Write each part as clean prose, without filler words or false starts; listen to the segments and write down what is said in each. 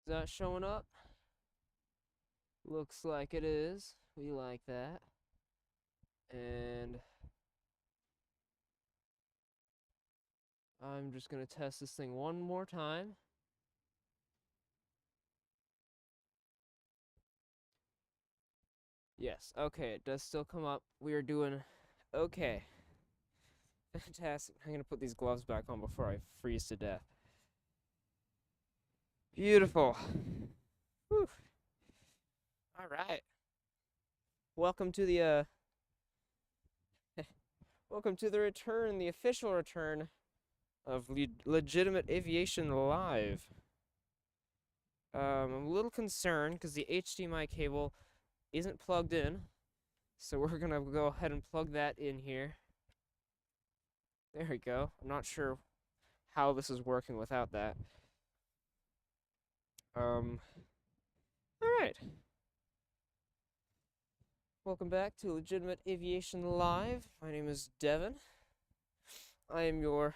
that showing up? Looks like it is. We like that. And I'm just gonna test this thing one more time. Yes, okay, it does still come up. We are doing okay. Fantastic. I'm gonna put these gloves back on before I freeze to death. Beautiful. Whew. All right. Welcome to the welcome to the return, the official return of Legitimate Aviation Live. I'm a little concerned because the HDMI cable isn't plugged in, so we're gonna go ahead and plug that in here. There we go. I'm not sure how this is working without that. All right. Welcome back to Legitimate Aviation Live. My name is Devin. I am your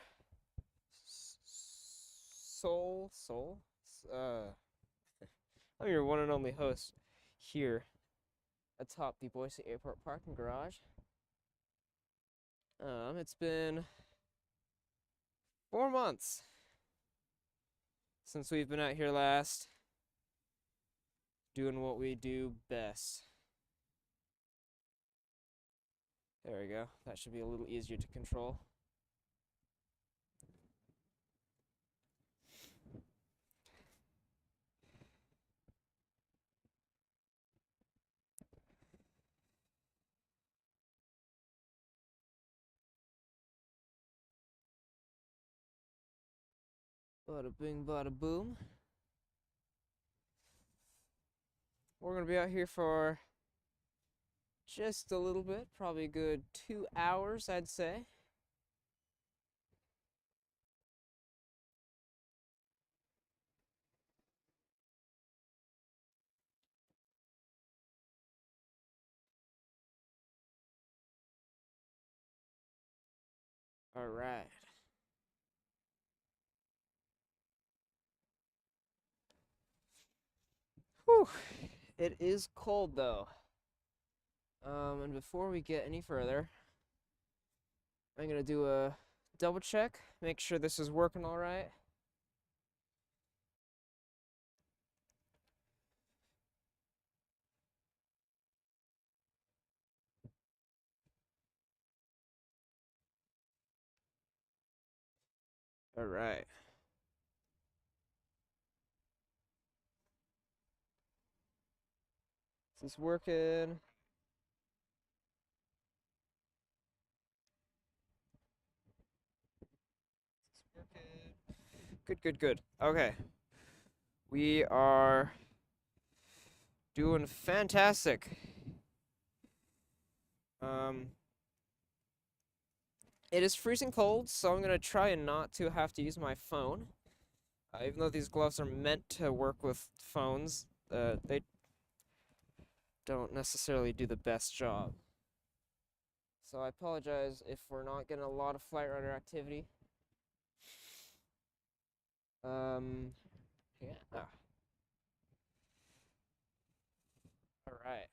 I'm your one and only host here atop the Boise Airport parking garage. It's been 4 months since we've been out here last, doing what we do best. There we go. That should be a little easier to control. Bada bing, bada boom. We're gonna be out here for just a little bit, probably a good 2 hours, I'd say. All right. Whew. It is cold though. And before we get any further, I'm gonna do a double check, make sure this is working all right. All right. Is this working? Good, good, good. Okay. We are doing fantastic. It is freezing cold, so I'm gonna try not to have to use my phone. Even though these gloves are meant to work with phones, they don't necessarily do the best job. So I apologize if we're not getting a lot of flight radar activity. Yeah. All right.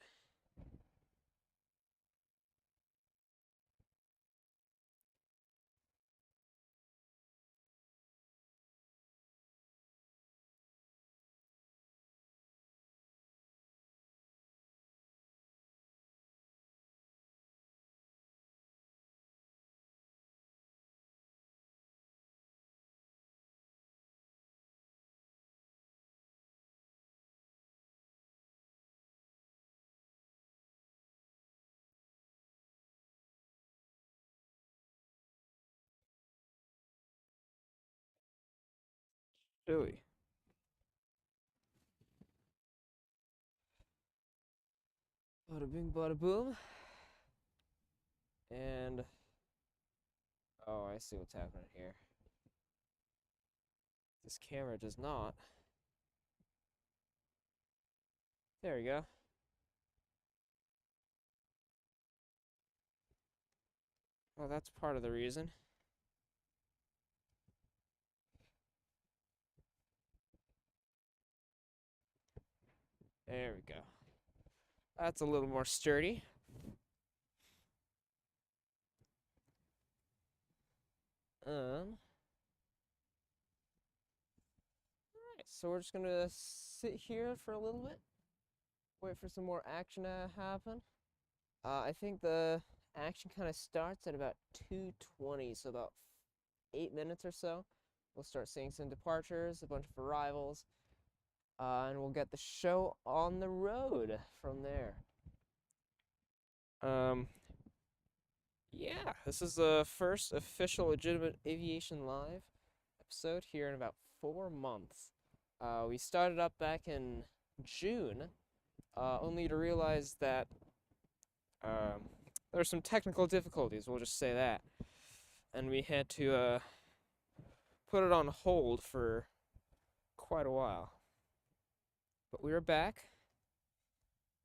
Do we? Bada bing, bada boom. And oh, I see what's happening here. This camera does not. There we go. Well, that's part of the reason. There we go. That's a little more sturdy. Alright, so we're just gonna sit here for a little bit, wait for some more action to happen. I think the action kind of starts at about 2:20, so about 8 minutes or so. We'll start seeing some departures, a bunch of arrivals, and we'll get the show on the road from there. Um, yeah, this is the first official legitimate Aviation Live episode here in about 4 months. We started up back in June, only to realize that there were some technical difficulties, we'll just say that. And we had to put it on hold for quite a while. But we are back.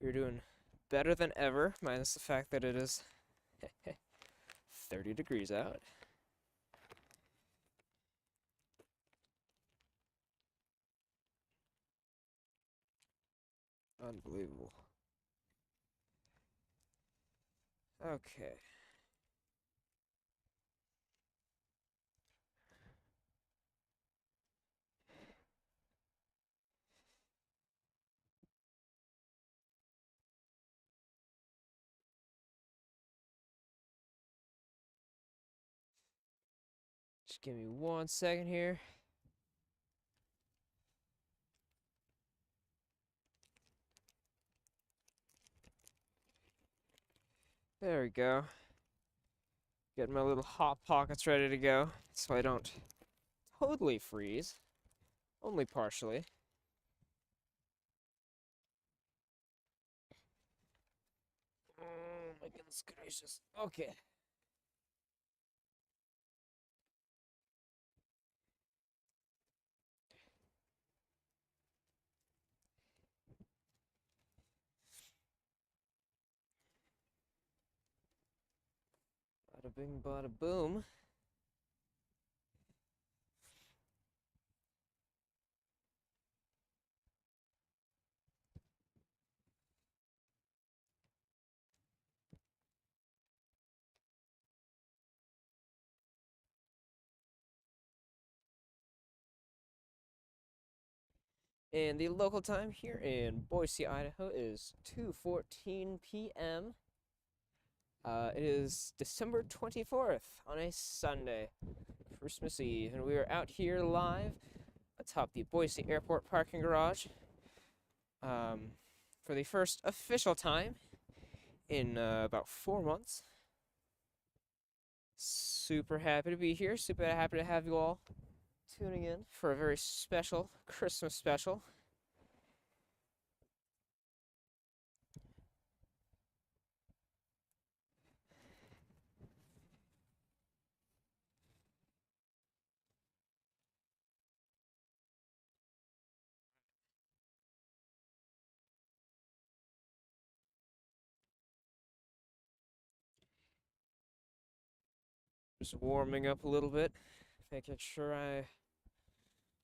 We're doing better than ever, minus the fact that it is 30 degrees out. Unbelievable. Okay. Just give me 1 second here. There we go. Getting my little hot pockets ready to go so I don't totally freeze. Only partially. Oh my goodness gracious. Okay. Bada bing, bada boom. And the local time here in Boise, Idaho is 2:14 p.m. It is December 24th on a Sunday, Christmas Eve, and we are out here live atop the Boise Airport parking garage for the first official time in about 4 months. Super happy to be here. Super happy to have you all tuning in for a very special Christmas special. Just warming up a little bit, making sure I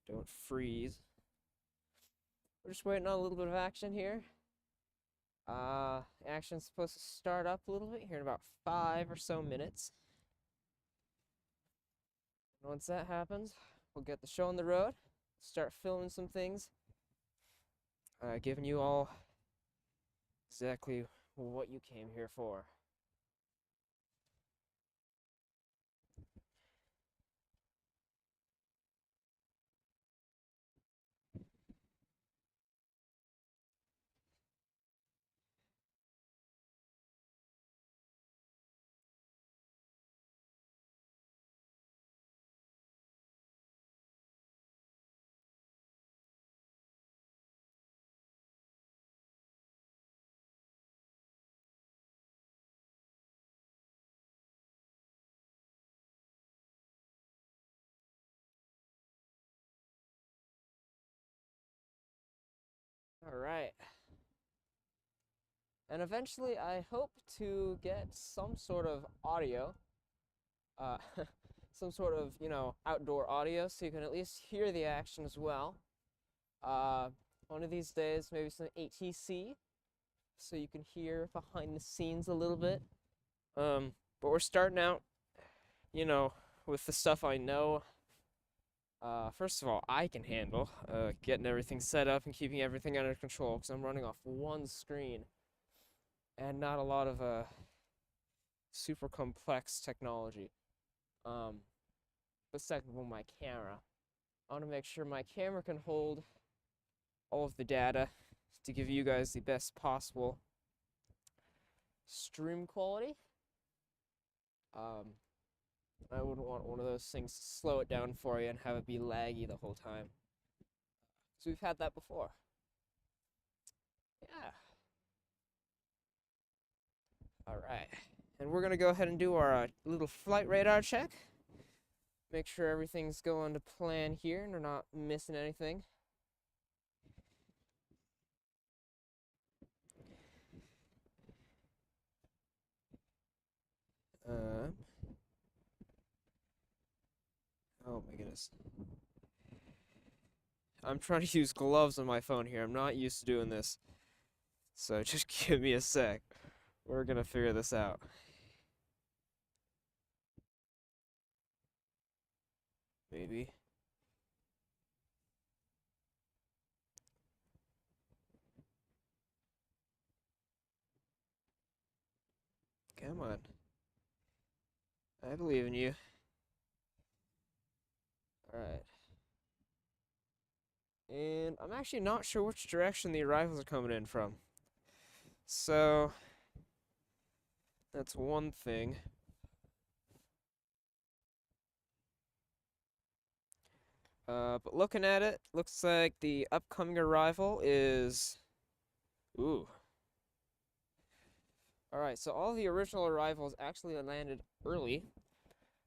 don't freeze. We're just waiting on a little bit of action here. Action's supposed to start up a little bit here in about 5 or so minutes. And once that happens, we'll get the show on the road, start filming some things, giving you all exactly what you came here for. All right. And eventually, I hope to get some sort of audio, uh, some sort of, outdoor audio so you can at least hear the action as well. Uh, one of these days, maybe some ATC, so you can hear behind the scenes a little bit. But we're starting out, you know, with the stuff I know. First of all, I can handle getting everything set up and keeping everything under control because I'm running off one screen and not a lot of super complex technology. But second of all, my camera. I want to make sure my camera can hold all of the data to give you guys the best possible stream quality. I wouldn't want one of those things to slow it down for you and have it be laggy the whole time. So we've had that before. Yeah. All right. And we're going to go ahead and do our little flight radar check. Make sure everything's going to plan here and we're not missing anything. Oh my goodness. I'm trying to use gloves on my phone here. I'm not used to doing this. So just give me a sec. We're gonna figure this out. Maybe. Come on. I believe in you. Alright. And I'm actually not sure which direction the arrivals are coming in from. So, that's one thing. But looking at it, looks like the upcoming arrival is... Ooh. Alright, so all the original arrivals actually landed early,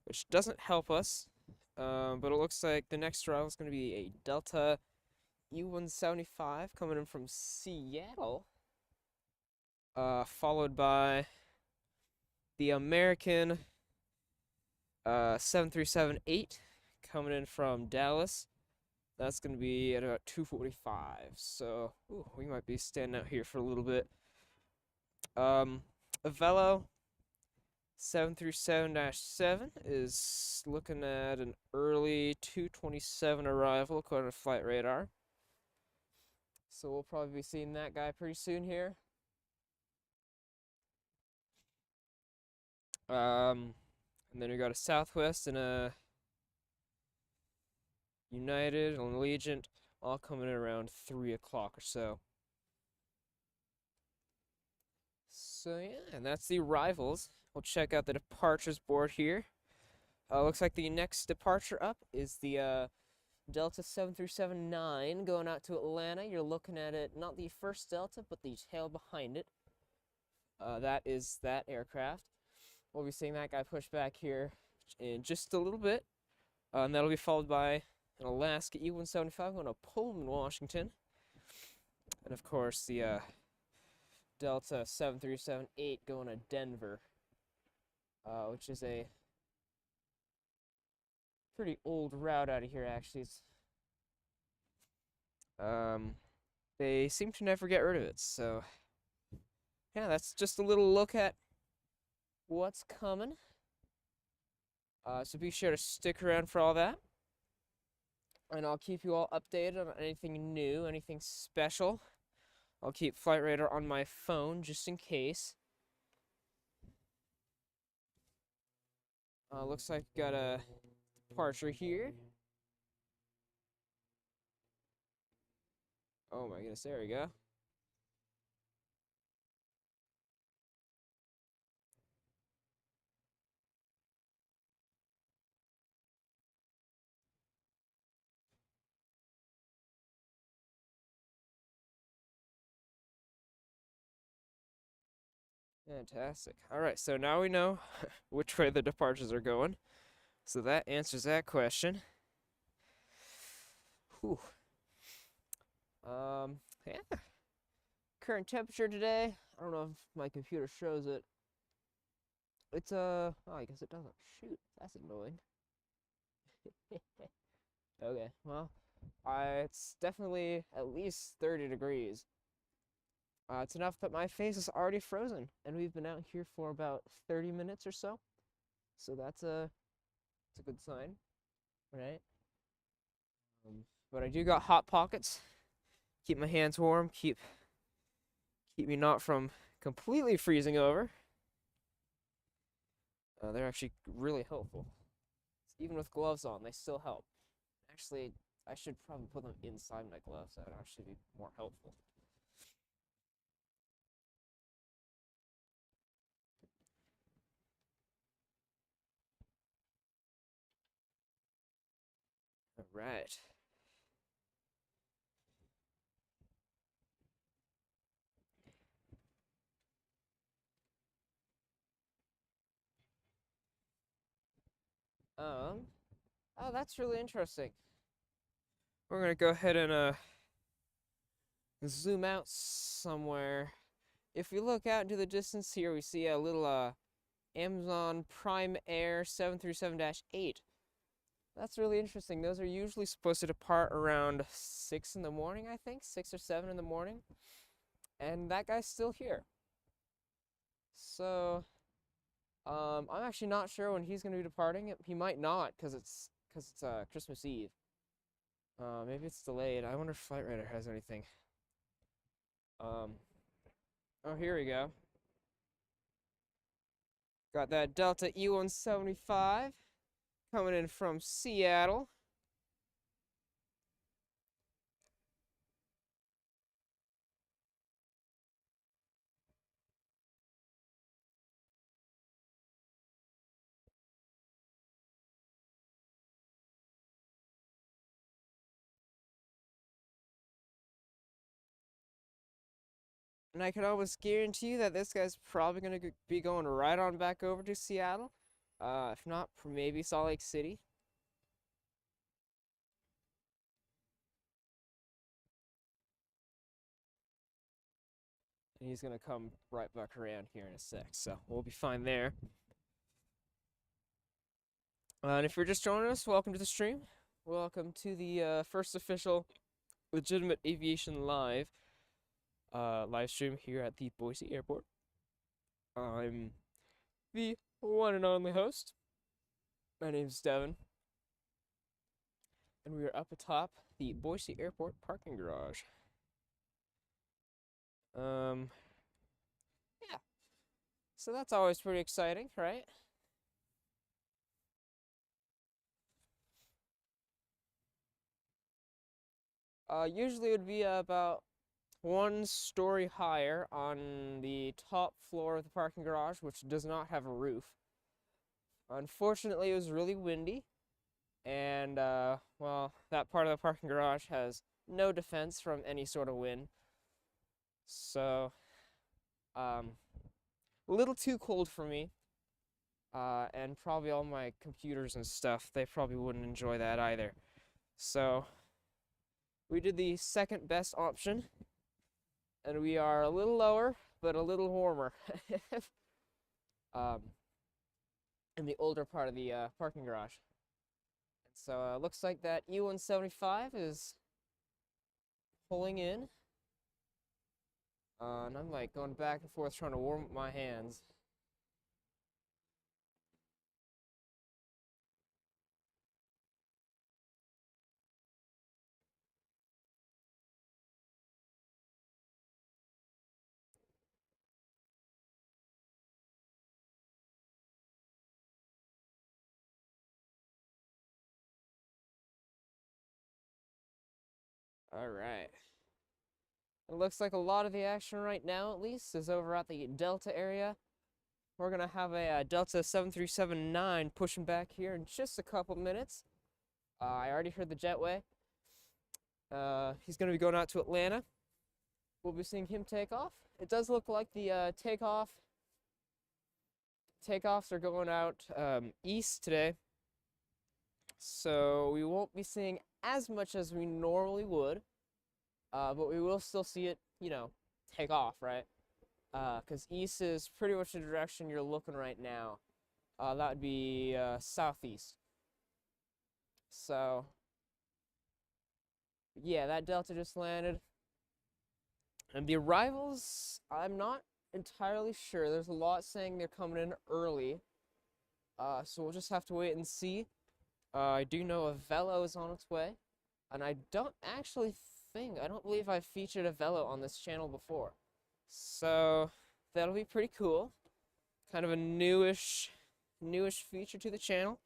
which doesn't help us. But it looks like the next arrival is going to be a Delta E-175 coming in from Seattle. Followed by the American 737-8 coming in from Dallas. That's going to be at about 2:45. So, ooh, we might be standing out here for a little bit. Avelo 737-7 is looking at an early 2:27 arrival according to flight radar. So we'll probably be seeing that guy pretty soon here. And then we got a Southwest and a United and Allegiant all coming in around 3 o'clock or so. So yeah, and that's the arrivals. We'll check out the departures board here. Looks like the next departure up is the Delta 737-9 going out to Atlanta. You're looking at it, not the first Delta, but the tail behind it. That is that aircraft. We'll be seeing that guy push back here in just a little bit. And that'll be followed by an Alaska E-175 going to Pullman, Washington. And of course, the Delta 737-8 going to Denver, which is a pretty old route out of here, actually. They seem to never get rid of it, so yeah, that's just a little look at what's coming. So be sure to stick around for all that, and I'll keep you all updated on anything new, anything special. I'll keep Flight Radar on my phone just in case. Looks like we got a departure here. Oh my goodness, there we go. Fantastic. Alright, so now we know which way the departures are going. So that answers that question. Whew. Yeah. Current temperature today, I don't know if my computer shows it. It's, oh, I guess it doesn't. Shoot, that's annoying. Okay, well, It's definitely at least 30 degrees. It's enough that my face is already frozen, and we've been out here for about 30 minutes or so. So that's a good sign, right? But I do got hot pockets. Keep my hands warm, keep me not from completely freezing over. They're actually really helpful. Even with gloves on, they still help. Actually, I should probably put them inside my gloves. That would actually be more helpful. All right. Um, oh, that's really interesting. We're gonna go ahead and zoom out somewhere. If we look out into the distance here, we see a little Amazon Prime Air 737-8. That's really interesting. Those are usually supposed to depart around 6 in the morning, I think, 6 or 7 in the morning. And that guy's still here. So, I'm actually not sure when he's going to be departing. He might not, because it's Christmas Eve. Maybe it's delayed. I wonder if Flight Radar has anything. Um, oh, here we go. Got that Delta E-175 coming in from Seattle. And I can almost guarantee you that this guy's probably going to be going right on back over to Seattle. If not, maybe Salt Lake City. And he's going to come right back around here in a sec. So we'll be fine there. And if you're just joining us, welcome to the stream. Welcome to the first official legitimate aviation live stream here at the Boise Airport. I'm the one and only host. My name's Devin. And we are up atop the Boise Airport parking garage. Yeah. So that's always pretty exciting, right? Usually it would be about 1 story higher on the top floor of the parking garage, which does not have a roof. Unfortunately, it was really windy, and well, that part of the parking garage has no defense from any sort of wind. So, a little too cold for me, and probably all my computers and stuff, they probably wouldn't enjoy that either. So, we did the second best option, and we are a little lower, but a little warmer. um, in the older part of the parking garage. And so looks like that E-175 is pulling in. And I'm like going back and forth trying to warm up my hands. All right. It looks like a lot of the action right now, at least, is over at the Delta area. We're going to have a Delta 737-9 pushing back here in just a couple minutes. I already heard the jetway. He's going to be going out to Atlanta. We'll be seeing him take off. It does look like the takeoffs are going out east today. So we won't be seeing as much as we normally would. But we will still see it, take off, right? Because east is pretty much the direction you're looking right now. That would be southeast. So Yeah, that Delta just landed. And the arrivals, I'm not entirely sure. There's a lot saying they're coming in early. So we'll just have to wait and see. I do know a Velo is on its way. And I don't believe I've featured a Velo on this channel before. So that'll be pretty cool. Kind of a newish feature to the channel.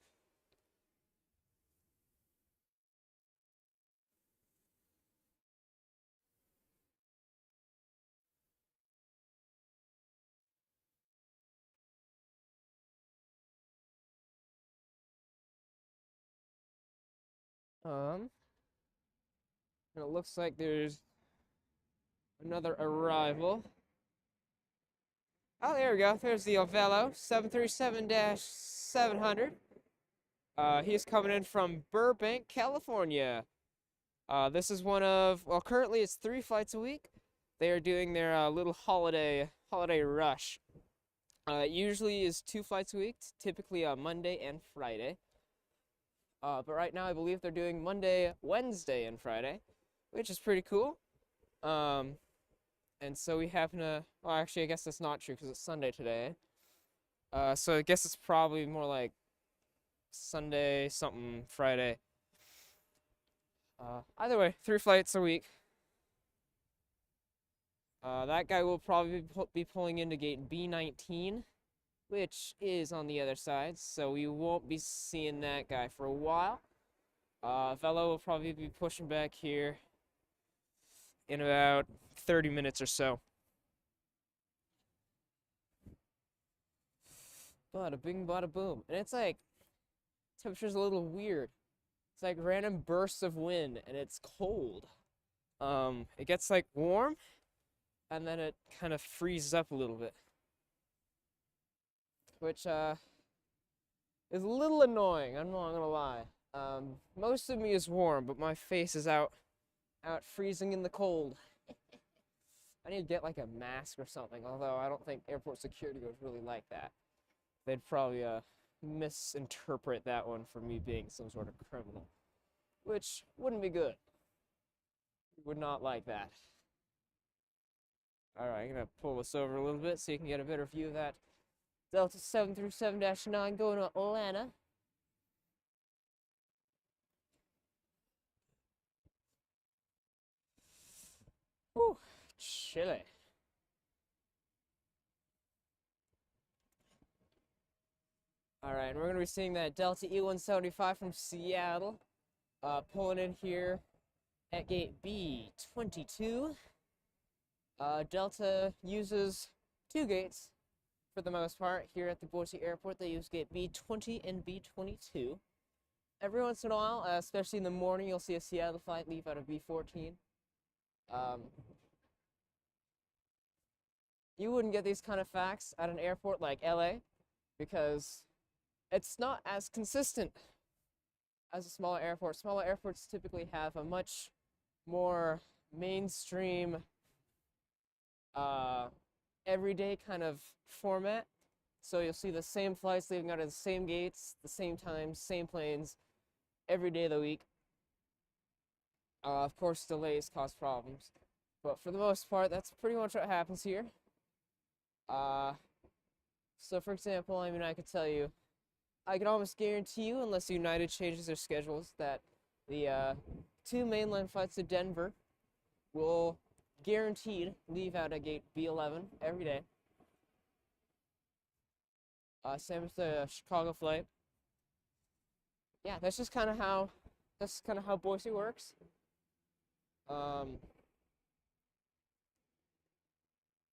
Um, and it looks like there's another arrival. Oh, there we go. There's the Velo 737-700. He's coming in from Burbank, California. This is one of, well, currently it's 3 flights a week. They are doing their little holiday rush. It usually is 2 flights a week, typically Monday and Friday. But right now I believe they're doing Monday, Wednesday, and Friday, which is pretty cool. And so we happen to, well, actually, I guess that's not true because it's Sunday today. So I guess it's probably more like Sunday, something, Friday. Either way, 3 flights a week. That guy will probably be pulling into gate B19, which is on the other side, so we won't be seeing that guy for a while. Velo will probably be pushing back here in about 30 minutes or so. Bada bing, bada boom. And it's like, temperature's a little weird. It's like random bursts of wind, and it's cold. It gets like warm, and then it kind of freezes up a little bit. Which, is a little annoying, I'm not gonna lie. Most of me is warm, but my face is out freezing in the cold. I need to get like a mask or something, although I don't think airport security would really like that. They'd probably misinterpret that one for me being some sort of criminal, which wouldn't be good. Would not like that. All right, I'm gonna pull this over a little bit so you can get a better view of that Delta 737-9 going to Atlanta. Whew, chilly. All right, and we're gonna be seeing that Delta E175 from Seattle, pulling in here at gate B22. Delta uses 2 gates for the most part here at the Boise airport. They use gate B20 and B22. Every once in a while, especially in the morning, you'll see a Seattle flight leave out of B14. You wouldn't get these kind of facts at an airport like LA because it's not as consistent as a smaller airport. Smaller airports typically have a much more mainstream, everyday kind of format. So you'll see the same flights leaving out of the same gates, the same times, same planes, every day of the week. Of course, delays cause problems, but for the most part, that's pretty much what happens here. So for example, I mean, I could tell you, I can almost guarantee you, unless United changes their schedules, that the 2 mainline flights to Denver will guaranteed leave out at gate B11 every day. Same as the Chicago flight. Yeah, that's kind of how Boise works. I'm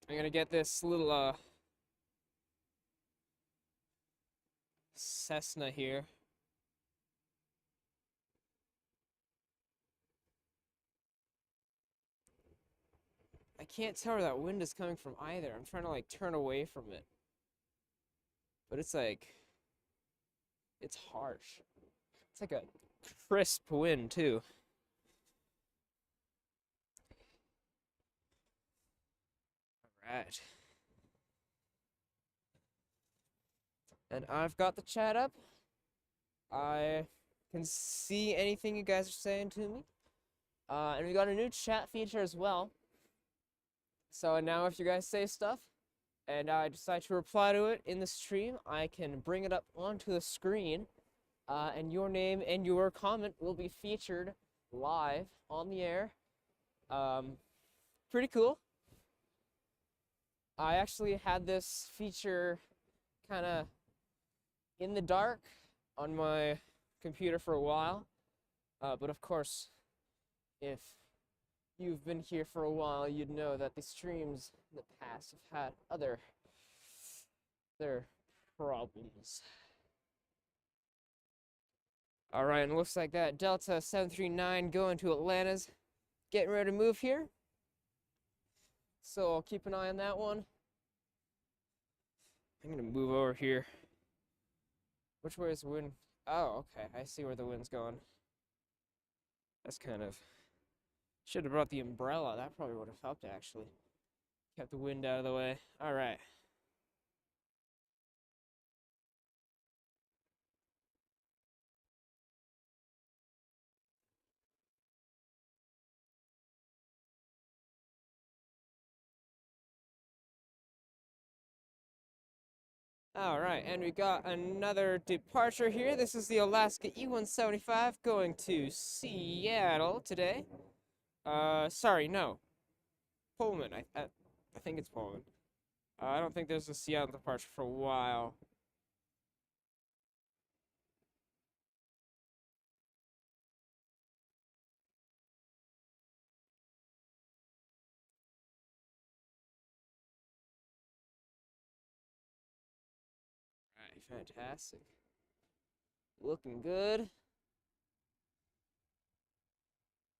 gonna get this little Cessna here. I can't tell where that wind is coming from either. I'm trying to like turn away from it. But it's like, it's harsh. It's like a crisp wind too. All right. And I've got the chat up. I can see anything you guys are saying to me. And we got a new chat feature as well. So now if you guys say stuff and I decide to reply to it in the stream, I can bring it up onto the screen, and your name and your comment will be featured live on the air. Pretty cool. I actually had this feature kind of in the dark on my computer for a while, but of course, if you've been here for a while, you'd know that the streams in the past have had other problems. All right, and it looks like that Delta 739 going to Atlanta's getting ready to move here. So I'll keep an eye on that one. I'm gonna move over here. Which way is the wind? Oh, okay, I see where the wind's going. That's kind of... Should have brought the umbrella. That probably would have helped, actually. Kept the wind out of the way. All right. All right, and we got another departure here. This is the Alaska E-175 going to Seattle today. Sorry, no. Pullman. I think it's Pullman. I don't think there's a Seattle departure for a while. All right, fantastic. Looking good.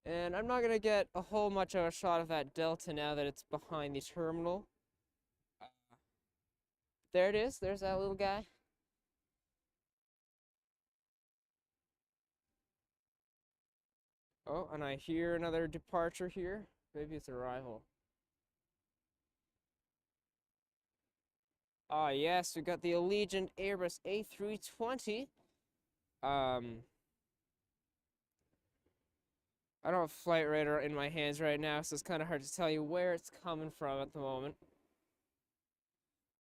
And I'm not gonna get a whole much of a shot of that Delta now that it's behind the terminal. There it is. There's that little guy. Oh, and I hear another departure here. Maybe it's arrival. Ah, yes, we got the Allegiant Airbus A320. I don't have flight radar in my hands right now, so it's kind of hard to tell you where it's coming from at the moment.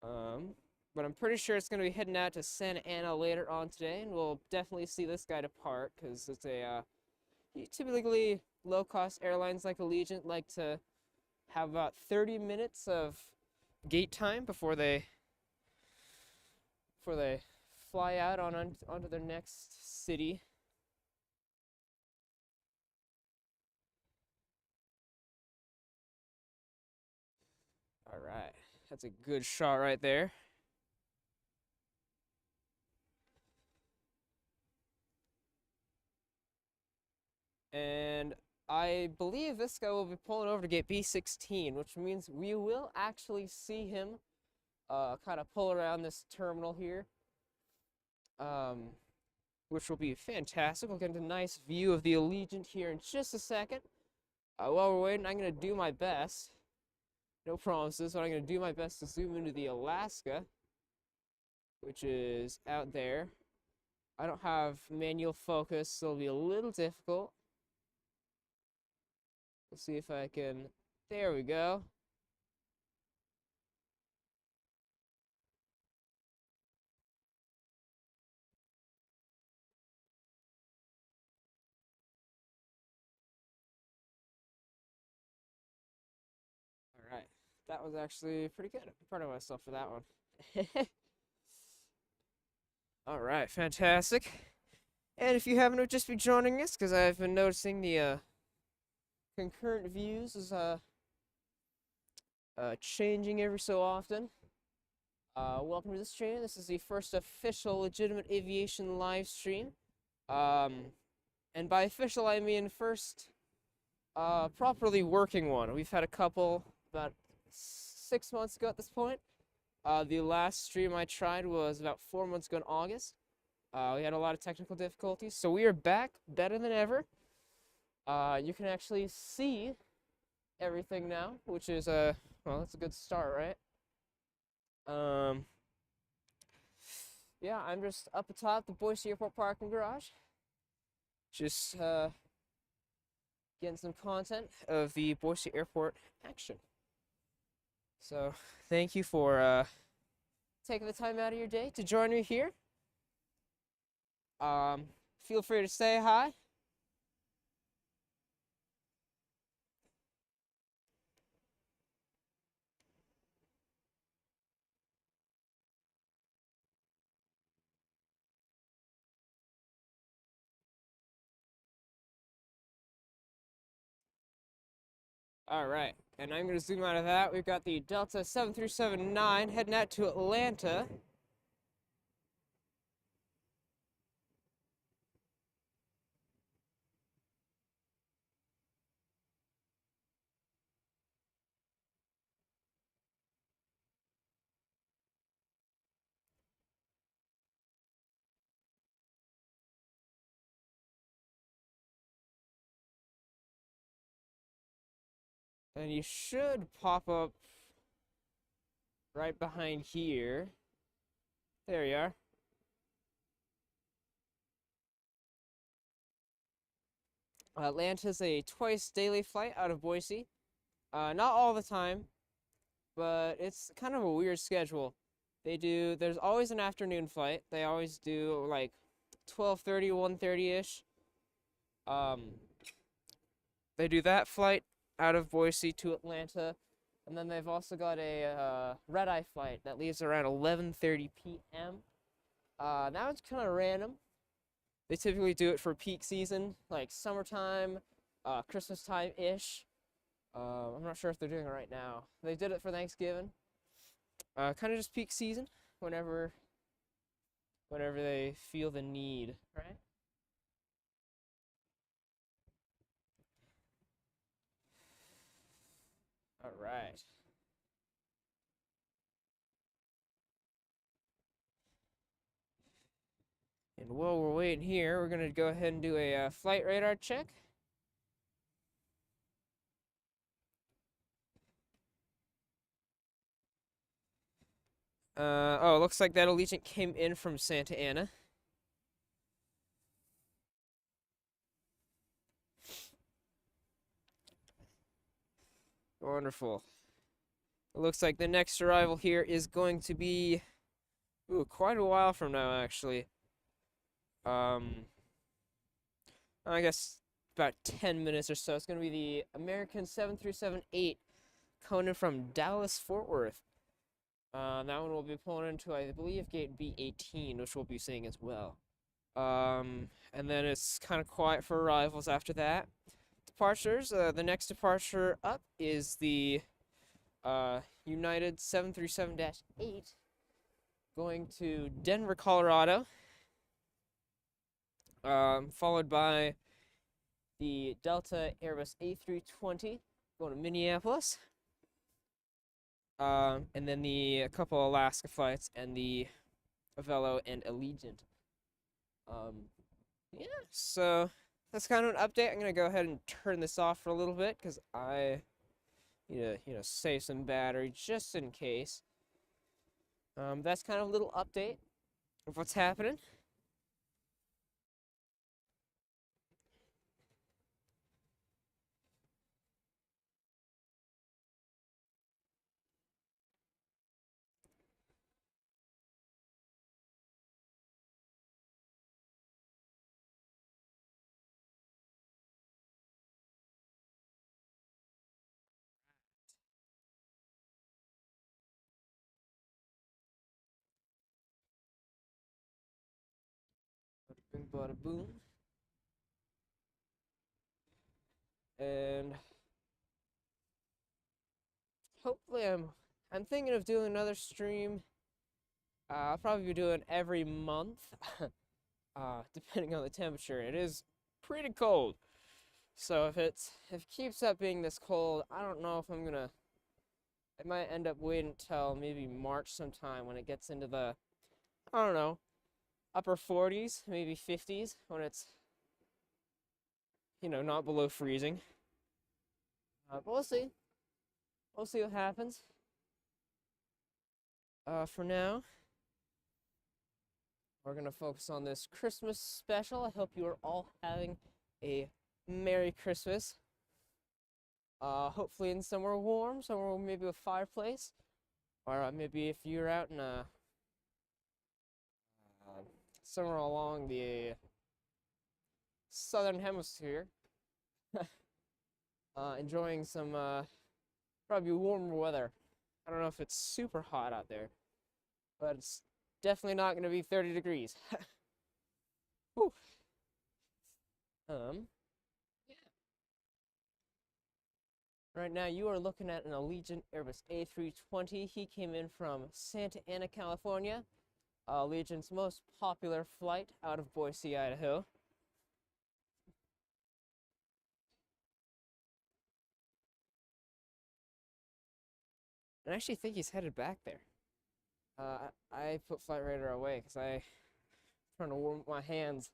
But I'm pretty sure it's going to be heading out to Santa Ana later on today, and we'll definitely see this guy depart, because it's a, typically low-cost airlines like Allegiant like to have about 30 minutes of gate time before they fly out onto their next city. All right, that's a good shot right there. And I believe this guy will be pulling over to gate B16, which means we will actually see him kind of pull around this terminal here, which will be fantastic. We'll get a nice view of the Allegiant here in just a second. While we're waiting, I'm going to do my best. No promises, but I'm going to do my best to zoom into the Alaska, which is out there. I don't have manual focus, so it'll be a little difficult. Let's see if I can... There we go. All right. That was actually pretty good. I'm proud of myself for that one. All right, fantastic. And if you happen to just be joining us, because I've been noticing the concurrent views is changing every so often. Welcome to the stream. This is the first official legitimate aviation live stream. And by official, I mean first properly working one. We've had a couple about 6 months ago at this point. The last stream I tried was about 4 months ago in August. We had a lot of technical difficulties, so we are back better than ever. You can actually see everything now, which is well, that's a good start, right? Yeah, I'm just up atop the Boise Airport parking garage. Just getting some content of the Boise Airport action. So, thank you for taking the time out of your day to join me here. Um, Feel free to say hi. All right, and I'm going to zoom out of that. We've got the Delta 7379 heading out to Atlanta. And you should pop up right behind here. There you are. Atlanta's a twice daily flight out of Boise. Not all the time, but it's kind of a weird schedule. There's always an afternoon flight. They always do like 12:30, 1:30-ish. Um, they do that flight out of Boise to Atlanta. And then they've also got a red-eye flight that leaves around 11:30 p.m. That one's kind of random. They typically do it for peak season, like summertime, Christmas time-ish. I'm not sure if they're doing it right now. They did it for Thanksgiving. Kind of just peak season, whenever they feel the need, right? All right. And while we're waiting here, we're gonna go ahead and do a flight radar check. Oh, looks like that Allegiant came in from Santa Ana. Wonderful. It looks like the next arrival here is going to be, quite a while from now, actually. Um, I guess about 10 minutes or so. It's going to be the American 7378 coming in from Dallas, Fort Worth. That one will be pulling into, I believe, gate B18, which we'll be seeing as well. And then it's kind of quiet for arrivals after that. Departures, the next departure up is the United 737-8 going to Denver, Colorado, followed by the Delta Airbus A320 going to Minneapolis, and then a couple Alaska flights and the Avelo and Allegiant. Yeah, so that's kind of an update. I'm gonna go ahead and turn this off for a little bit because I need to, save some battery just in case. That's kind of a little update of what's happening. Bing, bada, boom. And hopefully I'm thinking of doing another stream. I'll probably be doing every month, depending on the temperature. It is pretty cold. So if it keeps up being this cold, I don't know if I might end up waiting until maybe March sometime when it gets into the, I don't know, upper 40s, maybe 50s, when it's, not below freezing. But we'll see. We'll see what happens. For now, we're going to focus on this Christmas special. I hope you are all having a Merry Christmas. Hopefully in somewhere warm, somewhere maybe with fireplace, or maybe if you're out in uh, somewhere along the southern hemisphere, enjoying some probably warmer weather. I don't know if it's super hot out there, but it's definitely not going to be 30 degrees. Whew. Um, right now you are looking at an Allegiant Airbus A320. He came in from Santa Ana, California. Allegiant's most popular flight out of Boise, Idaho. And I actually think he's headed back there. I put flight radar away because I'm trying to warm up my hands.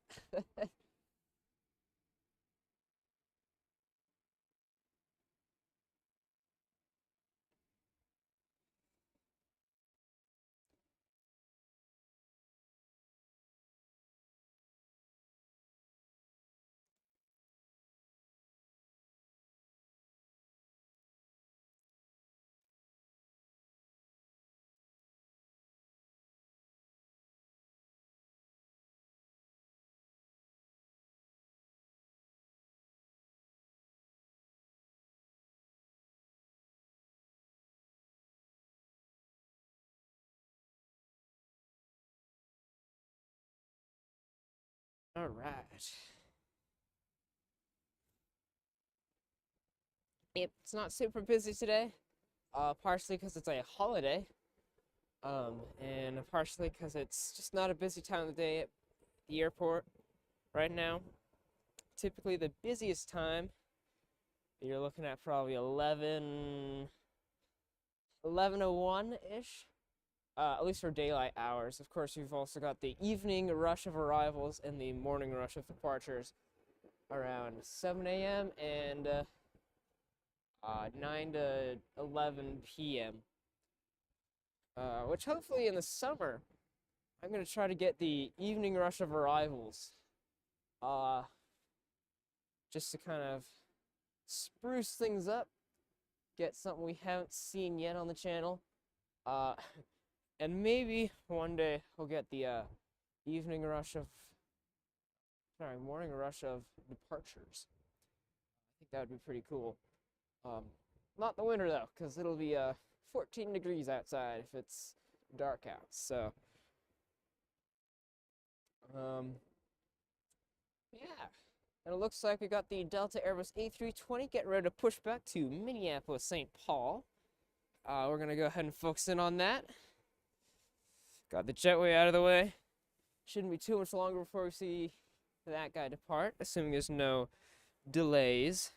All right. It's not super busy today, partially because it's a holiday, and partially because it's just not a busy time of the day at the airport right now. Typically, the busiest time you're looking at probably 11:01-ish, at least for daylight hours. Of course, you've also got the evening rush of arrivals and the morning rush of departures around 7 a.m. and 9 to 11 p.m. Which hopefully in the summer, I'm going to try to get the evening rush of arrivals, uh, just to kind of spruce things up, get something we haven't seen yet on the channel. Uh, and maybe one day we'll get the evening rush of, sorry, morning rush of departures. I think that would be pretty cool. Um, Not the winter though, because it'll be 14 degrees outside if it's dark out. So, um, yeah. And it looks like we got the Delta Airbus A320 getting ready to push back to Minneapolis, St. Paul. We're gonna go ahead and focus in on that. Got the jetway out of the way. Shouldn't be too much longer before we see that guy depart, assuming there's no delays.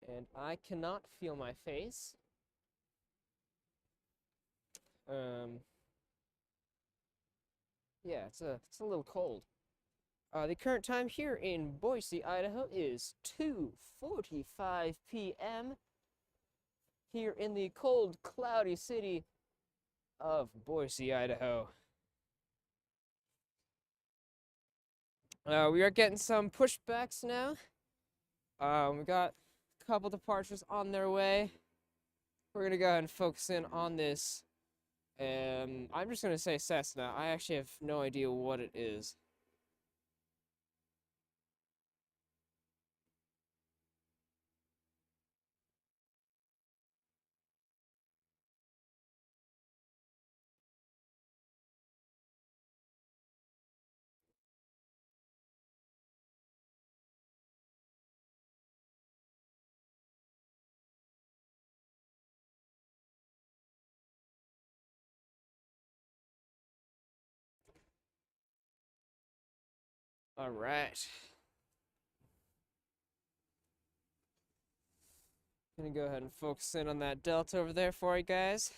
And I cannot feel my face. Um, yeah, it's a little cold. The current time here in Boise, Idaho is 2:45 p.m. here in the cold, cloudy city of Boise, Idaho. We are getting some pushbacks now. We got a couple departures on their way. We're gonna go ahead and focus in on this. I'm just gonna say Cessna. I actually have no idea what it is. All right. Gonna go ahead and focus in on that delta over there for you guys.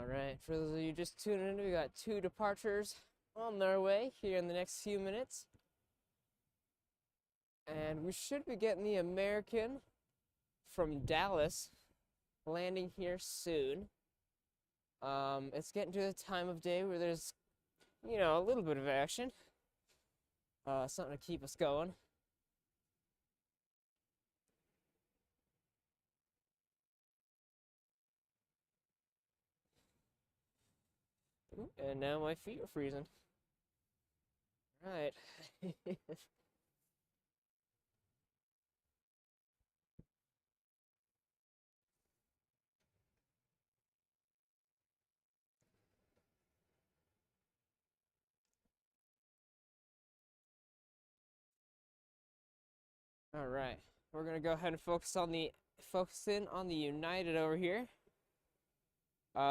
All right, for those of you just tuning in, we got 2 departures on their way here in the next few minutes. And we should be getting the American from Dallas landing here soon. It's getting to the time of day where there's, a little bit of action. Something to keep us going. Ooh, and now my feet are freezing. Right. All right. We're gonna go ahead and focus in on the United over here.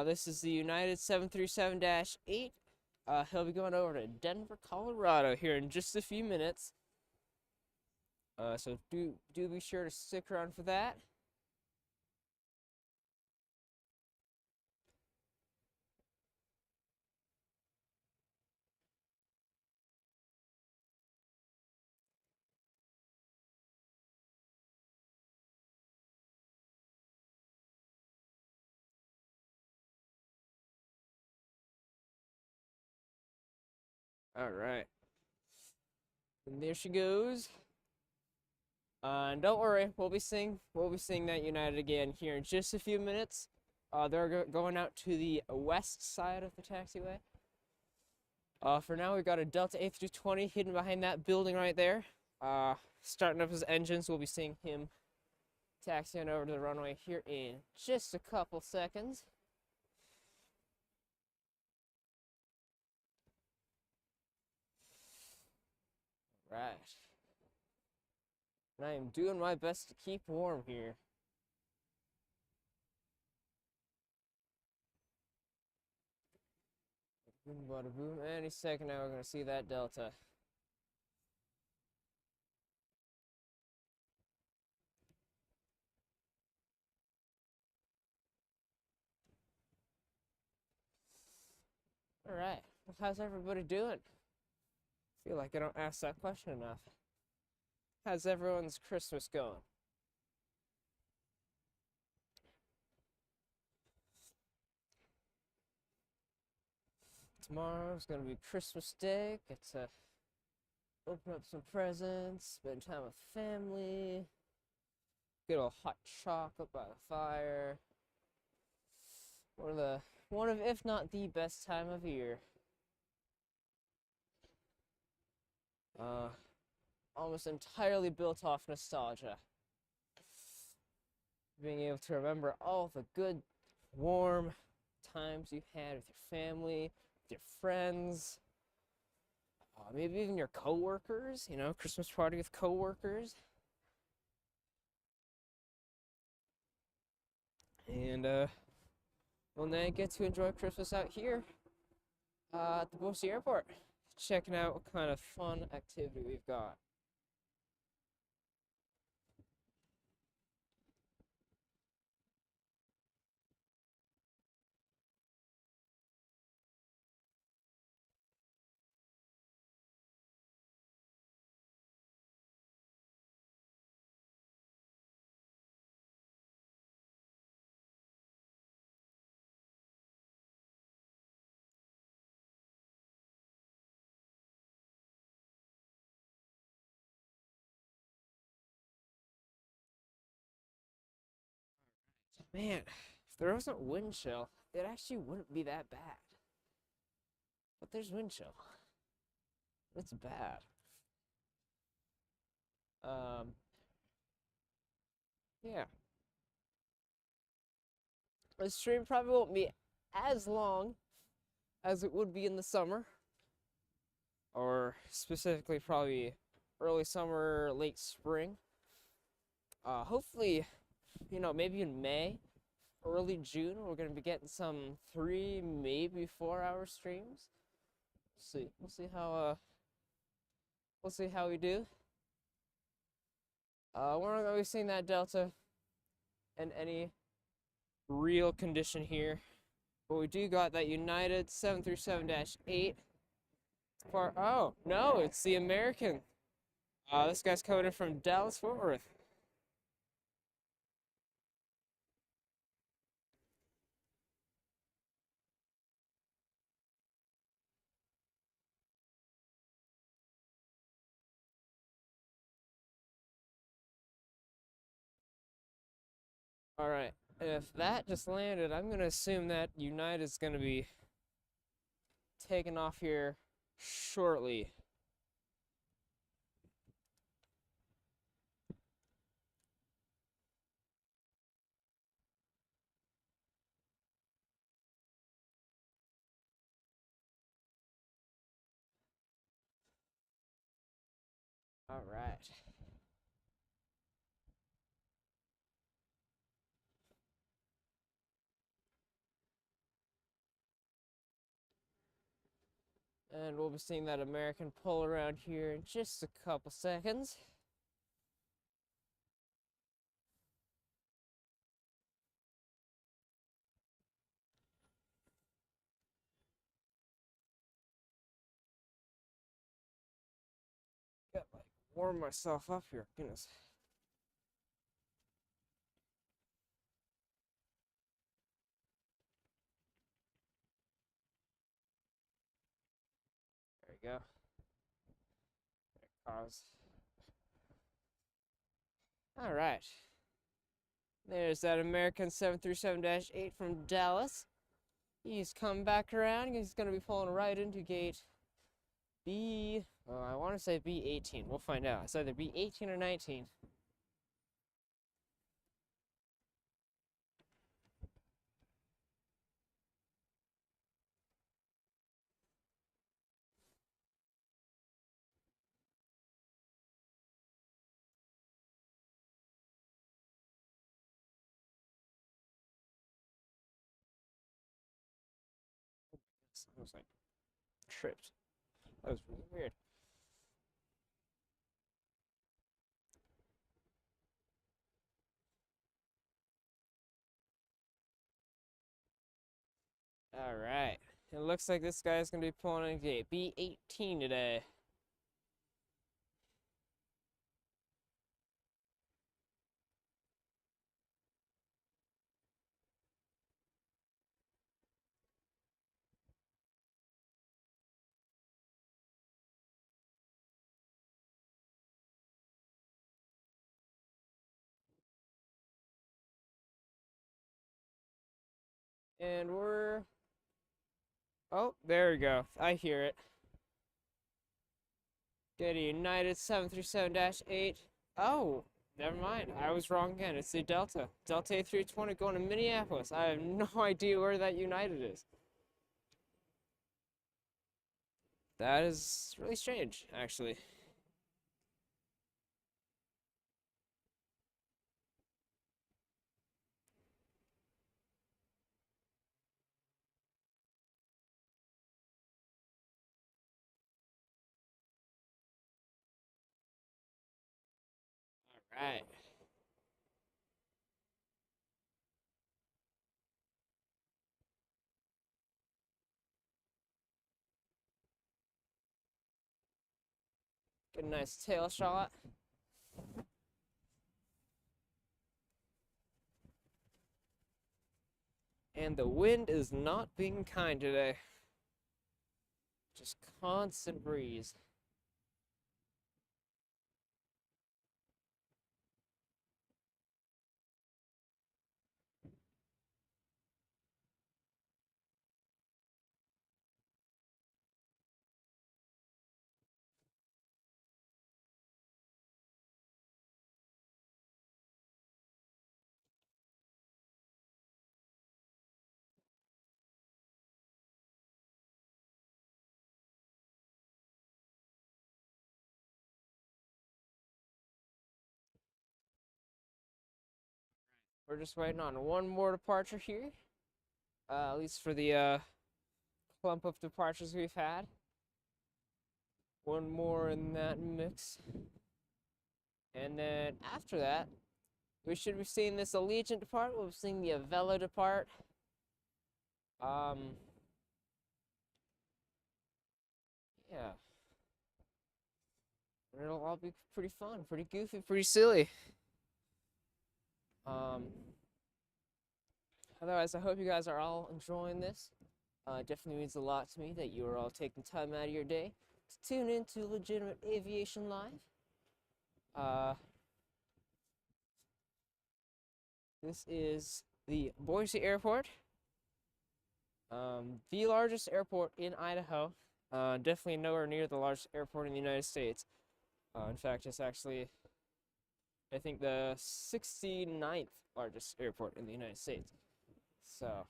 This is the United 737-8. He'll be going over to Denver, Colorado here in just a few minutes. So do be sure to stick around for that. All right. And there she goes. And don't worry, we'll be seeing that United again here in just a few minutes. They're going out to the west side of the taxiway. For now, we've got a Delta A320 hidden behind that building right there. Starting up his engines, we'll be seeing him taxiing over to the runway here in just a couple seconds. Right. And I am doing my best to keep warm here. Boom, bada boom. Any second now, we're going to see that Delta. All right. Well, how's everybody doing? I feel like I don't ask that question enough. How's everyone's Christmas going? Tomorrow's gonna be Christmas Day. Get to open up some presents, spend time with family, get a hot chocolate by the fire. One of, if not the best time of year. Almost entirely built off nostalgia. Being able to remember all the good, warm times you had with your family, with your friends, maybe even your coworkers, Christmas party with coworkers. And we'll now get to enjoy Christmas out here at the Boise airport, checking out what kind of fun activity we've got. Man, if there wasn't wind chill, it actually wouldn't be that bad. But there's wind chill. It's bad. Yeah. The stream probably won't be as long as it would be in the summer. Or specifically probably early summer, late spring. Hopefully, maybe in May, early June, we're gonna be getting some 3, maybe 4-hour streams. We'll see how we do. We're not gonna be seeing that Delta in any real condition here But we do got that United 737-8 part. Oh, no, it's the American. This guy's coming in from Dallas Fort Worth. All right. If that just landed, I'm gonna assume that United's gonna be taking off here shortly. All right. And we'll be seeing that American pull around here in just a couple seconds. Got like warm myself up here. Goodness. There we go. Pause. All right. There's that American 737-8 from Dallas. He's come back around. He's going to be pulling right into gate B. I want to say B18. We'll find out. It's either B18 or 19. I was like tripped. That was really weird. All right. It looks like this guy's going to be pulling in gate B18 today. And we're... Oh, there we go. I hear it. Get a United 737-8. Oh, never mind. I was wrong again. It's the Delta. Delta A320 going to Minneapolis. I have no idea where that United is. That is really strange, actually. All right. Get a nice tail shot. And the wind is not being kind today. Just constant breeze. We're just waiting on one more departure here. At least for the clump of departures we've had. One more in that mix. And then after that, we should be seeing this Allegiant depart. We'll be seeing the Avella depart. Um, yeah, it'll all be pretty fun, pretty goofy, pretty silly. Um, Otherwise, I hope you guys are all enjoying this. It definitely means a lot to me that you are all taking time out of your day to tune into Legitimate Aviation Live. Uh, this is the Boise Airport, the largest airport in Idaho. Definitely nowhere near the largest airport in the United States. In fact, it's actually, I think, the 69th largest airport in the United States. So,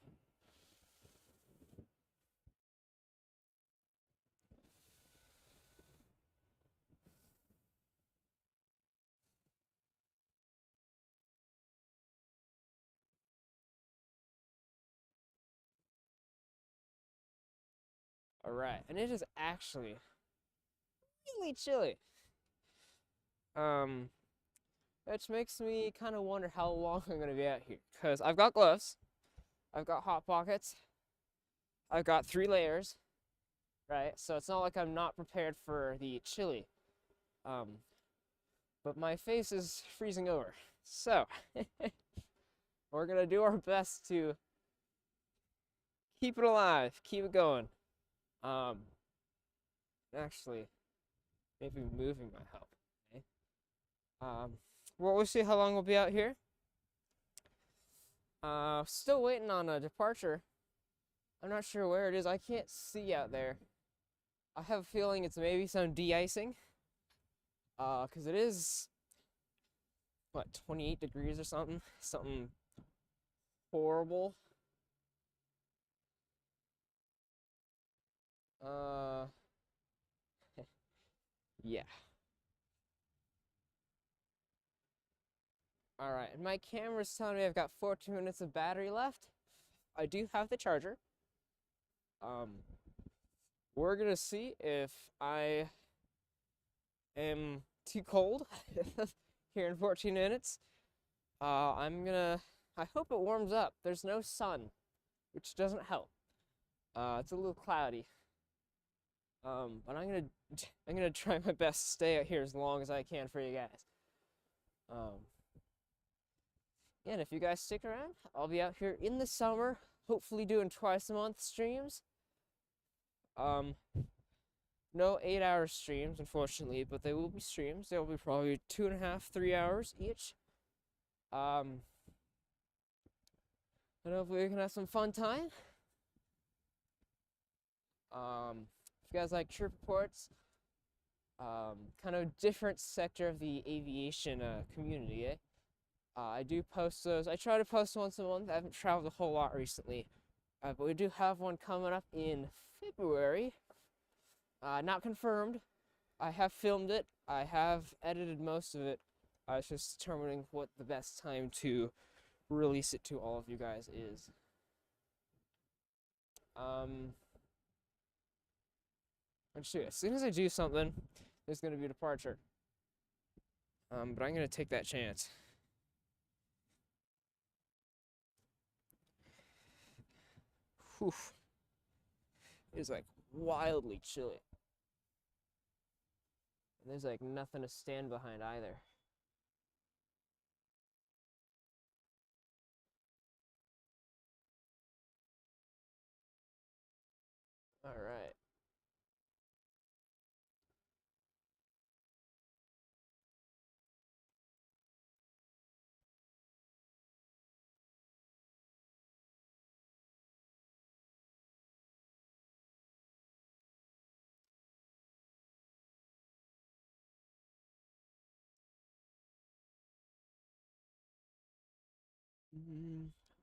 all right, and it is actually really chilly. Um, which makes me kind of wonder how long I'm gonna be out here. Cause I've got gloves, I've got hot pockets, I've got 3 layers, right? So it's not like I'm not prepared for the chili. Um, but my face is freezing over. So we're gonna do our best to keep it alive, keep it going. Um, Actually, maybe moving might help. Okay. Well, we'll see how long we'll be out here. Still waiting on a departure. I'm not sure where it is. I can't see out there. I have a feeling it's maybe some de-icing. 'Cause it is, what, 28 degrees or something? Something horrible. Uh, yeah. All right, and my camera's telling me I've got 14 minutes of battery left. I do have the charger. Um, we're gonna see if I am too cold here in 14 minutes. I hope it warms up. There's no sun, which doesn't help. It's a little cloudy. But I'm gonna try my best to stay out here as long as I can for you guys. Um, yeah, and if you guys stick around, I'll be out here in the summer, hopefully doing twice a month streams. Um, no 8-hour streams, unfortunately, but they will be streams. They'll be probably 2.5, 3 hours each. And hopefully we can have some fun time. If you guys like trip reports, kind of different sector of the aviation community, eh? I do post those. I try to post once a month. I haven't traveled a whole lot recently, but we do have one coming up in February. Not confirmed. I have filmed it. I have edited most of it. I was just determining what the best time to release it to all of you guys is. And shoot, as soon as I do something, there's gonna be a departure. But I'm gonna take that chance. Whew. It is like wildly chilly. And there's like nothing to stand behind either. All right.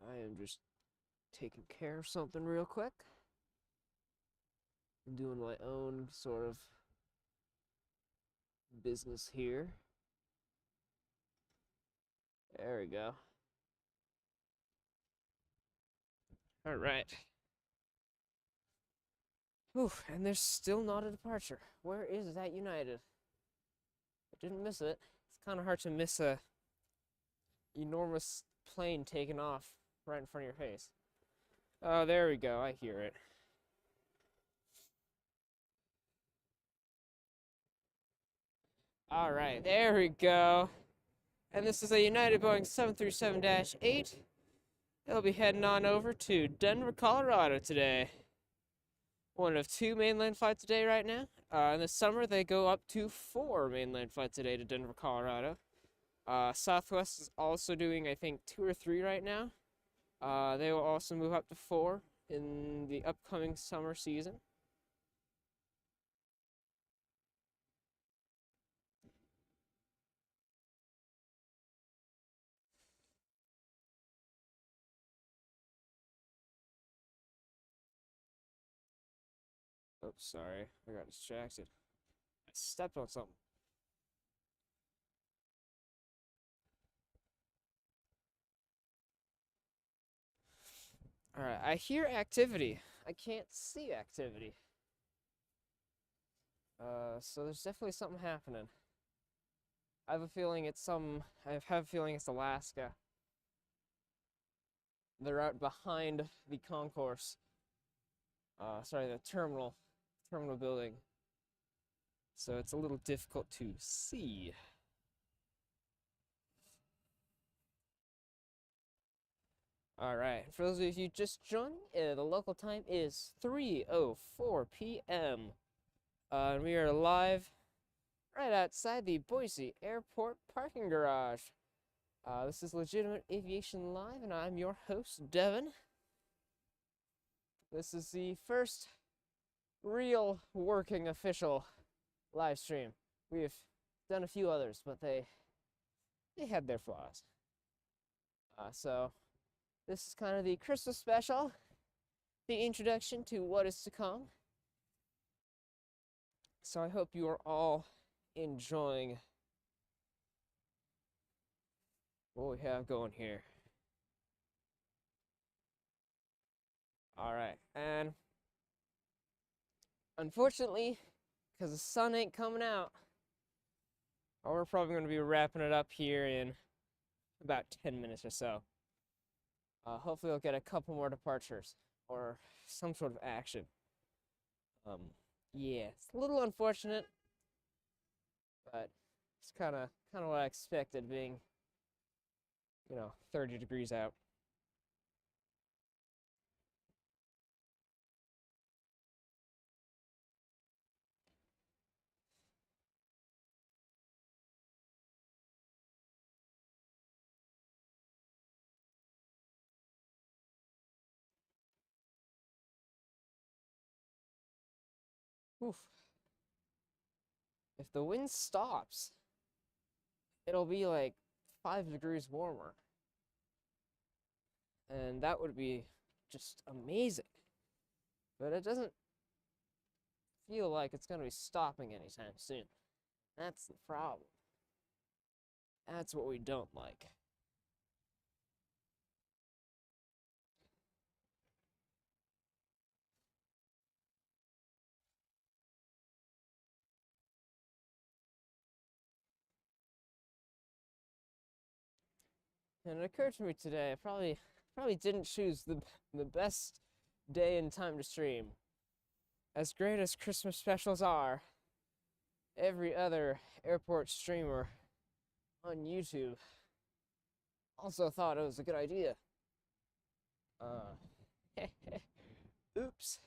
I am just taking care of something real quick. I'm doing my own sort of business here. There we go. All right. Whew, and there's still not a departure. Where is that United? I didn't miss it. It's kind of hard to miss a enormous plane taking off right in front of your face. Oh, there we go. I hear it. All right, there we go. And this is a United Boeing 737-8. It'll be heading on over to Denver, Colorado today. One of two mainland flights a day right now. In the summer, they go up to four mainland flights a day to Denver, Colorado. Southwest is also doing, I think, two or three right now. They will also move up to four in the upcoming summer season. Oh, sorry, I got distracted. I stepped on something. All right, I hear activity. I can't see activity. So there's definitely something happening. I have a feeling it's Alaska. They're out behind the concourse. Sorry, the terminal building. So it's a little difficult to see. All right, for those of you just joining, the local time is 3:04 p.m. And we are live right outside the Boise Airport parking garage. This is Legitimate Aviation Live, and I'm your host, Devin. This is the first real working official live stream. We've done a few others, but they had their flaws. So this is kind of the Christmas special, the introduction to what is to come. So I hope you are all enjoying what we have going here. All right, and unfortunately, because the sun ain't coming out, we're probably going to be wrapping it up here in about 10 minutes or so. Hopefully we'll get a couple more departures or some sort of action. Yeah, it's a little unfortunate, but it's kind of what I expected, being, 30 degrees out. Oof. If the wind stops, it'll be like 5 degrees warmer. And that would be just amazing. But it doesn't feel like it's going to be stopping anytime soon. That's the problem. That's what we don't like. And it occurred to me today, I probably didn't choose the best day and time to stream. As great as Christmas specials are, every other airport streamer on YouTube also thought it was a good idea. Oops.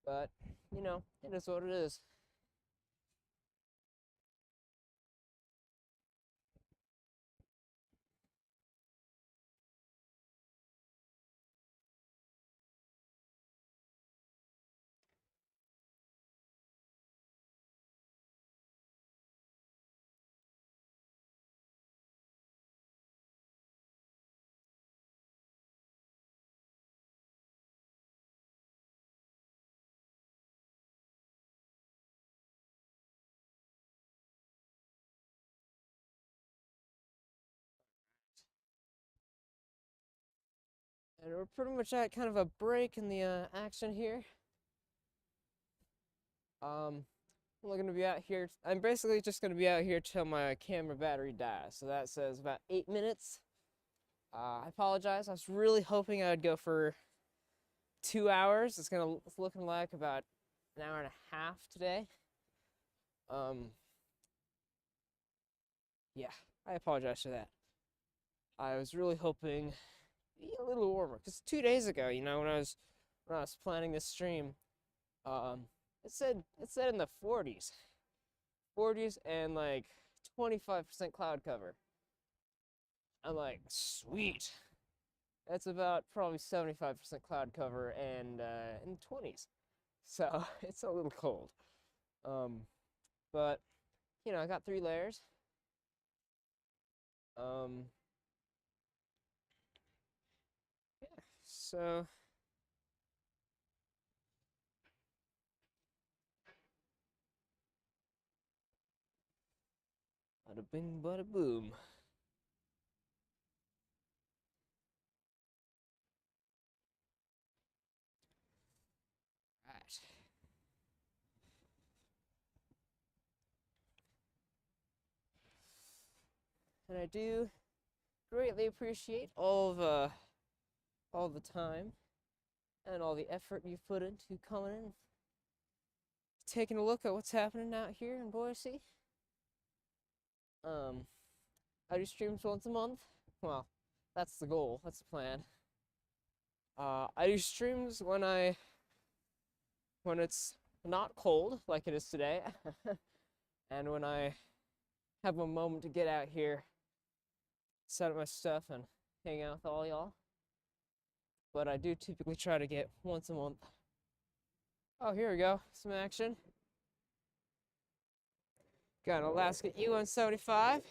But, it is what it is. And we're pretty much at kind of a break in the action here. We're gonna be out here. I'm basically just gonna be out here till my camera battery dies. So that says about 8 minutes. I apologize. I was really hoping I would go for 2 hours. It's looking like about an hour and a half today. Yeah, I apologize for that. I was really hoping to be a little warmer because 2 days ago, when I was planning this stream, um, it said in the 40s and like 25% cloud cover. I'm like, sweet. That's about probably 75% cloud cover and in the 20s. So it's a little cold. Um, but I got 3 layers. Um, yeah. So bada bing, bada boom. Right. And I do greatly appreciate all the time and all the effort you've put into coming in, taking a look at what's happening out here in Boise. Um, I do streams once a month. Well, that's the goal. That's the plan. I do streams when it's not cold like it is today, and when I have a moment to get out here, set up my stuff, and hang out with all y'all. But I do typically try to get once a month. Oh, here we go. Some action. Got an Alaska E-175.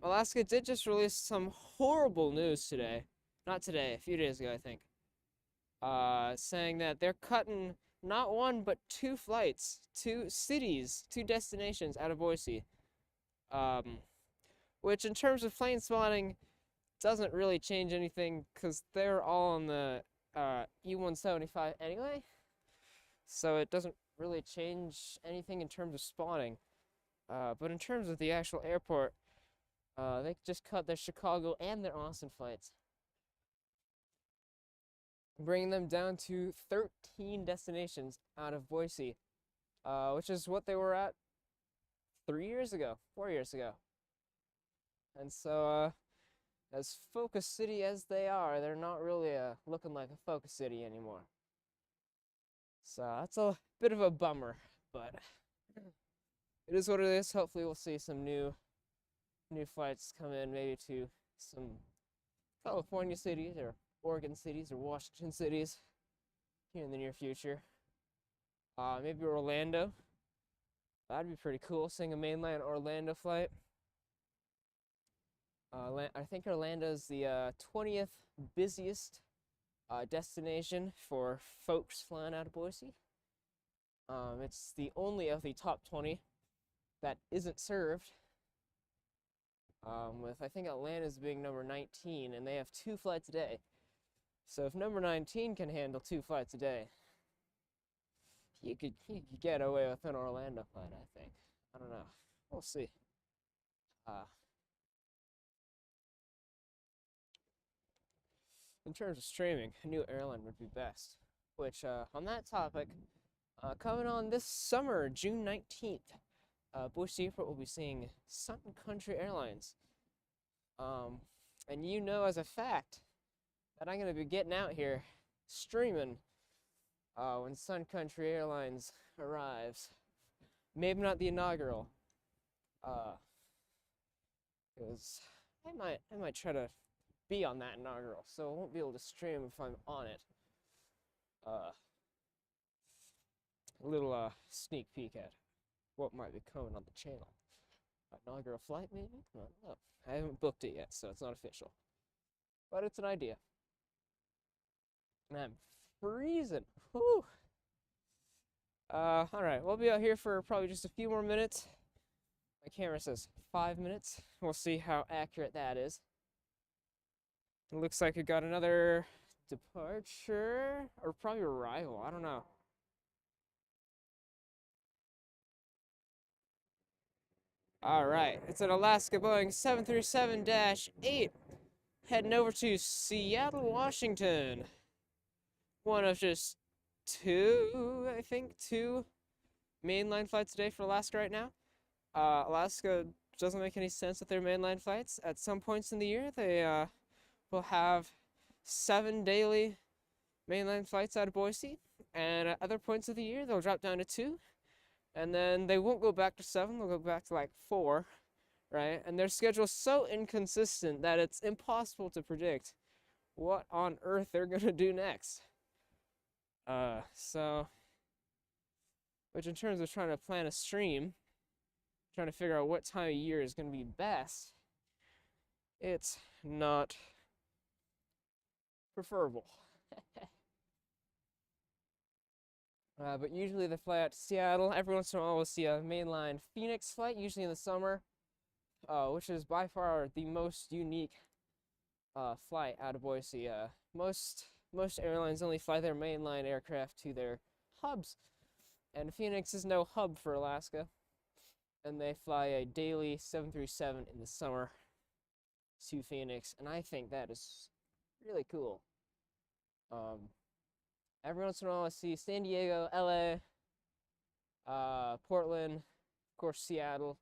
Alaska did just release some horrible news today. Not today, a few days ago, I think. Saying that they're cutting not one, but 2 flights, 2 cities, 2 destinations out of Boise. Um, which in terms of plane spotting doesn't really change anything because they're all on the E-175 anyway. So it doesn't really change anything in terms of spotting. But in terms of the actual airport, they just cut their Chicago and their Austin flights, bringing them down to 13 destinations out of Boise, which is what they were at 3 years ago, 4 years ago. And so, as focus city as they are, they're not really looking like a focus city anymore. So that's a bit of a bummer, but it is what it is. Hopefully we'll see some new flights come in, maybe to some California cities or Oregon cities or Washington cities here in the near future. Maybe Orlando. That'd be pretty cool, seeing a mainland Orlando flight. I think Orlando's the 20th busiest destination for folks flying out of Boise. It's the only of the top 20 that isn't served, with I think Atlanta's being number 19, and they have 2 flights a day. So if number 19 can handle 2 flights a day, you could get away with an Orlando flight, I think. I don't know. We'll see. In terms of streaming, a new airline would be best. Which, on that topic, coming on this summer, June 19th, Boise Airport will be seeing Sun Country Airlines. And as a fact that I'm going to be getting out here streaming when Sun Country Airlines arrives. Maybe not the inaugural, because I might try to be on that inaugural, so I won't be able to stream if I'm on it. A little sneak peek at what might be coming on the channel. Inaugural flight, maybe? I don't know. I haven't booked it yet, so it's not official. But it's an idea. And I'm freezing. Whew. Alright, we'll be out here for probably just a few more minutes. My camera says 5 minutes. We'll see how accurate that is. It looks like we got another departure, or probably arrival, I don't know. All right, it's an Alaska Boeing 737-8 heading over to Seattle, Washington. One of just two, I think, two mainline flights today for Alaska right now. Alaska doesn't make any sense with their mainline flights. At some points in the year, they will have 7 daily mainline flights out of Boise, and at other points of the year, they'll drop down to 2, and then they won't go back to 7, they'll go back to like 4, right? And their schedule is so inconsistent that it's impossible to predict what on earth they're gonna do next. Which in terms of trying to plan a stream, trying to figure out what time of year is gonna be best, it's not preferable. But usually they fly out to Seattle. Every once in a while we'll see a mainline Phoenix flight, usually in the summer, which is by far the most unique flight out of Boise. Most airlines only fly their mainline aircraft to their hubs, and Phoenix is no hub for Alaska, and they fly a daily 737 in the summer to Phoenix, and I think that is really cool. Every once in a while I see San Diego, LA, Portland, of course Seattle.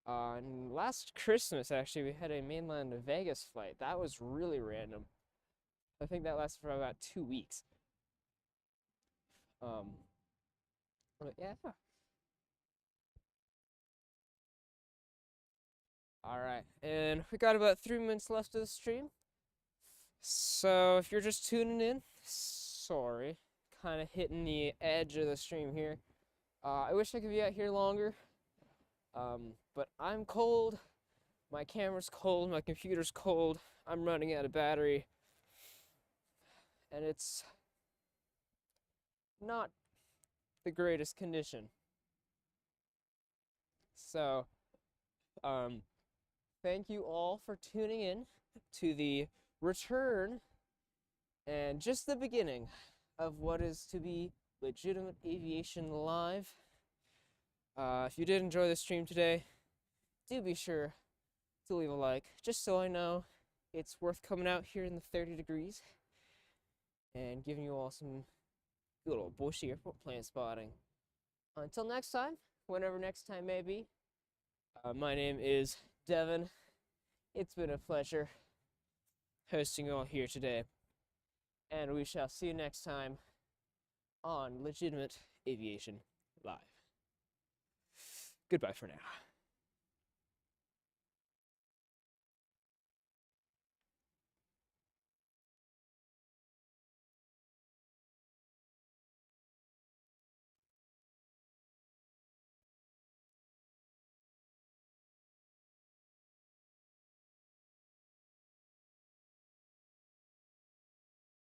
And last Christmas, actually, we had a mainland to Vegas flight. That was really random. I think that lasted for about 2 weeks. But yeah. All right, and we got about 3 minutes left of the stream. So if you're just tuning in, sorry, kind of hitting the edge of the stream here. I wish I could be out here longer, but I'm cold, my camera's cold, my computer's cold, I'm running out of battery, and it's not the greatest condition. So, thank you all for tuning in to the return and just the beginning of what is to be Legitimate Aviation Live. If you did enjoy the stream today, do be sure to leave a like, just so I know it's worth coming out here in the 30 degrees and giving you all some good old Boise airport plane spotting. Until next time, whenever next time may be, my name is Devin. It's been a pleasure hosting you all here today, and we shall see you next time on Legitimate Aviation Live. Goodbye for now.